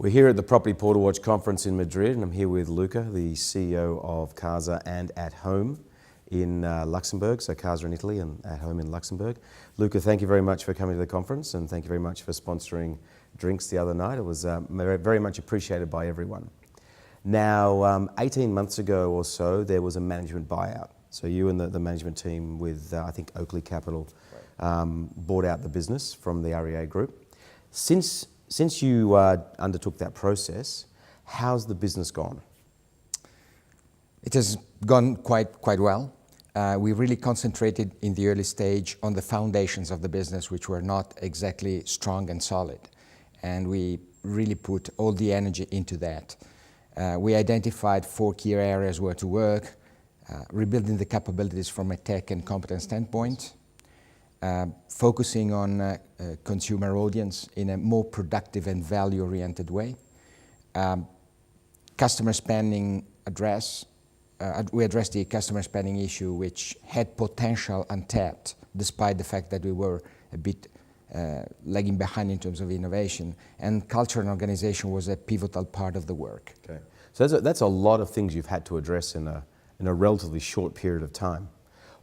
We're here at the Property Portal Watch Conference in Madrid, and I'm here with Luca, the CEO of Casa and At Home in Luxembourg, so Casa in Italy and At Home in Luxembourg. Luca, thank you very much for coming to the conference, and thank you very much for sponsoring drinks the other night. It was very much appreciated by everyone. Now, 18 months ago or so, there was a management buyout. So you and the management team with, I think, Oakley Capital bought out the business from the REA Group. Since you undertook that process, how's the business gone? It has gone quite well. We really concentrated in the early stage on the foundations of the business, which were not exactly strong and solid. And we really put all the energy into that. We identified 4 key areas where to work, rebuilding the capabilities from a tech and competence standpoint, focusing on consumer audience in a more productive and value-oriented way. Customer spending we addressed the customer spending issue, which had potential untapped, despite the fact that we were a bit lagging behind in terms of innovation. And culture and organization was a pivotal part of the work. Okay. So that's a lot of things you've had to address in a relatively short period of time.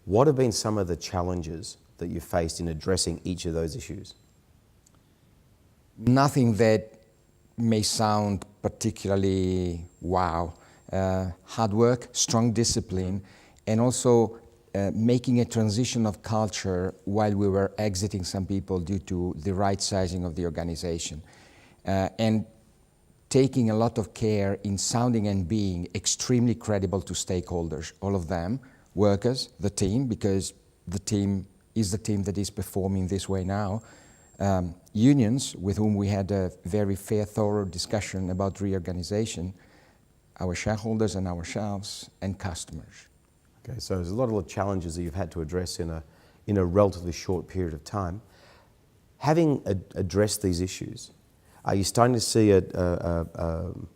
What have been some of the challenges that you faced in addressing each of those issues? Nothing that may sound particularly wow. Hard work, strong discipline, and also making a transition of culture while we were exiting some people due to the right sizing of the organization. And taking a lot of care in sounding and being extremely credible to stakeholders, all of them, workers, the team, because the team is the team that is performing this way now, unions with whom we had a very fair, thorough discussion about reorganization, our shareholders and ourselves, and customers. Okay, so there's a lot of challenges that you've had to address in a relatively short period of time. Having addressed these issues, are you starting to see an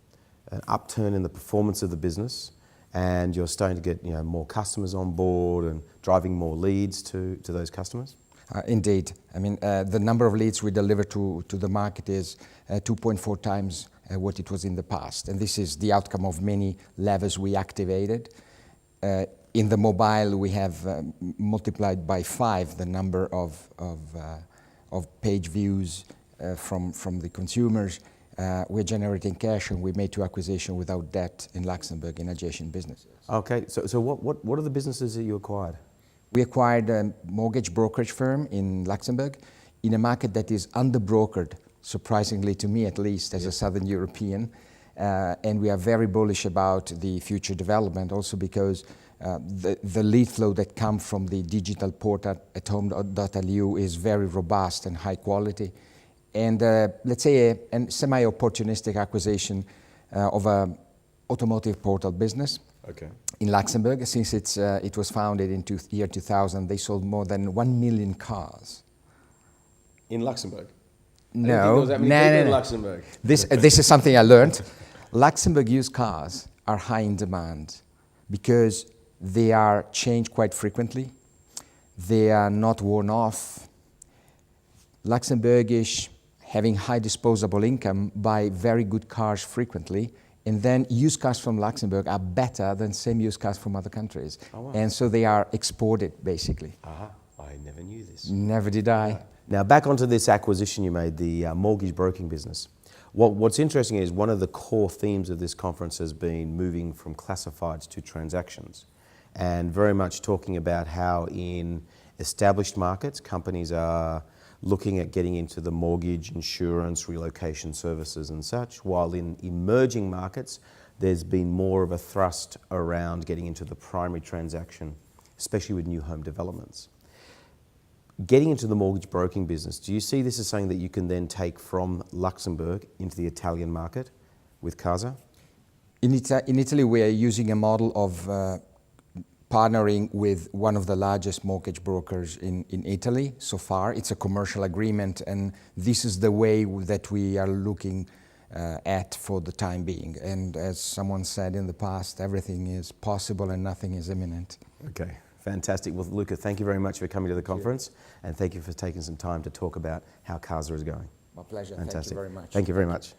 upturn in the performance of the business, and you're starting to get more customers on board and driving more leads to those customers? Indeed. I mean, the number of leads we deliver to the market is 2.4 times what it was in the past. And this is the outcome of many levers we activated. In the mobile, we have multiplied by 5 the number of page views from the consumers. We're generating cash, and we made 2 acquisitions without debt in Luxembourg in adjacent businesses. Okay, so what are the businesses that you acquired? We acquired a mortgage brokerage firm in Luxembourg in a market that is under-brokered, surprisingly to me at least, as a Southern European. And we are very bullish about the future development, also because the lead flow that comes from the digital portal at home.lu is very robust and high quality. And let's say a semi-opportunistic acquisition of an automotive portal business in Luxembourg. Since it was founded in year 2000, they sold more than 1 million cars. In Luxembourg? No, in Luxembourg. This is something I learned. Luxembourg used cars are high in demand because they are changed quite frequently. They are not worn off. Luxembourgish, having high disposable income, buy very good cars frequently, and then used cars from Luxembourg are better than same used cars from other countries. Oh, wow. And so they are exported, basically. I never knew this. Never did I. Now, back onto this acquisition you made, the mortgage broking business. What's interesting is one of the core themes of this conference has been moving from classifieds to transactions, and very much talking about how in established markets, companies are looking at getting into the mortgage, insurance, relocation services and such, while in emerging markets, there's been more of a thrust around getting into the primary transaction, especially with new home developments. Getting into the mortgage broking business, do you see this as something that you can then take from Luxembourg into the Italian market with Casa? In Italy, we are using a model of partnering with one of the largest mortgage brokers in Italy so far. It's a commercial agreement, and this is the way that we are looking at for the time being. And as someone said in the past, everything is possible and nothing is imminent. Okay, fantastic. Well, Luca, thank you very much for coming to the conference, and thank you for taking some time to talk about how Casa is going. My pleasure. Fantastic. Thank you very much. Thank you very much.